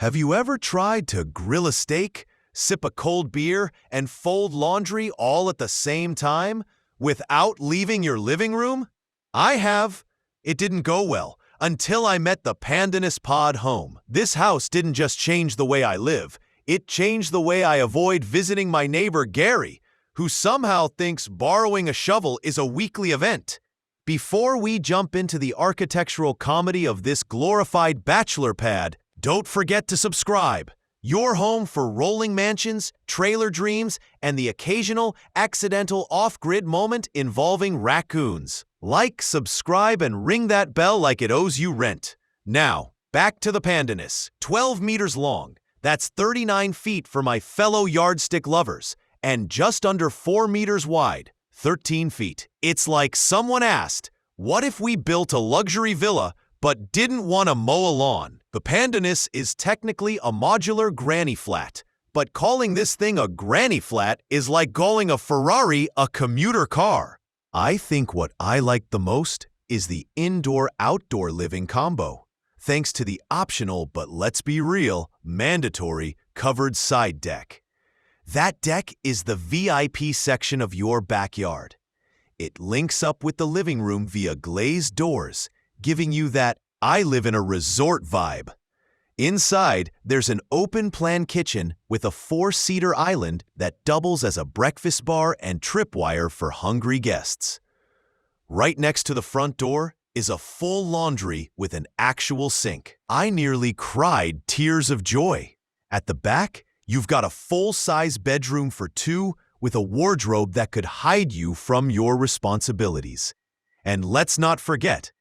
Have you ever tried to grill a steak, sip a cold beer, and fold laundry all at the same time without leaving your living room? I have. It didn't go well until I met the Pandanus Pod Home. This house didn't just change the way I live, it changed the way I avoid visiting my neighbor Gary, who somehow thinks borrowing a shovel is a weekly event. Before we jump into the architectural comedy of this glorified bachelor pad, don't forget to subscribe. Your home for rolling mansions, trailer dreams, and the occasional accidental off-grid moment involving raccoons. Like, subscribe, and ring that bell like it owes you rent. Now, back to the Pandanus. 12 meters long. That's 39 feet for my fellow yardstick lovers, and just under 4 meters wide. 13 feet. It's like someone asked, what if we built a luxury villa but didn't want to mow a lawn? The Pandanus is technically a modular granny flat, but calling this thing a granny flat is like calling a Ferrari a commuter car. I think what I like the most is the indoor-outdoor living combo, thanks to the optional, but let's be real, mandatory covered side deck. That deck is the VIP section of your backyard. It links up with the living room via glazed doors, giving you that I live in a resort vibe. Inside, there's an open-plan kitchen with a 4-seater island that doubles as a breakfast bar and tripwire for hungry guests. Right next to the front door is a full laundry with an actual sink. I nearly cried tears of joy. At the back, you've got a full-size bedroom for two with a wardrobe that could hide you from your responsibilities. And let's not forget,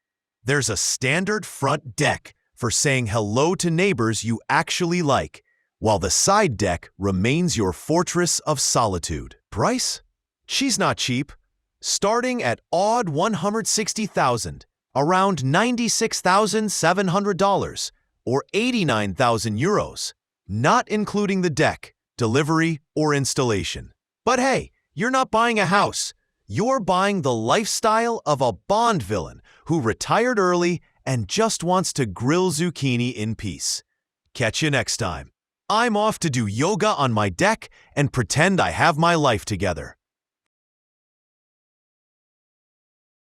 there's a standard front deck for saying hello to neighbors you actually like, while the side deck remains your fortress of solitude. Price? She's not cheap. Starting at odd $160,000, around $96,700, or 89,000 euros, not including the deck, delivery, or installation. But hey, you're not buying a house. You're buying the lifestyle of a Bond villain who retired early and just wants to grill zucchini in peace. Catch you next time. I'm off to do yoga on my deck and pretend I have my life together.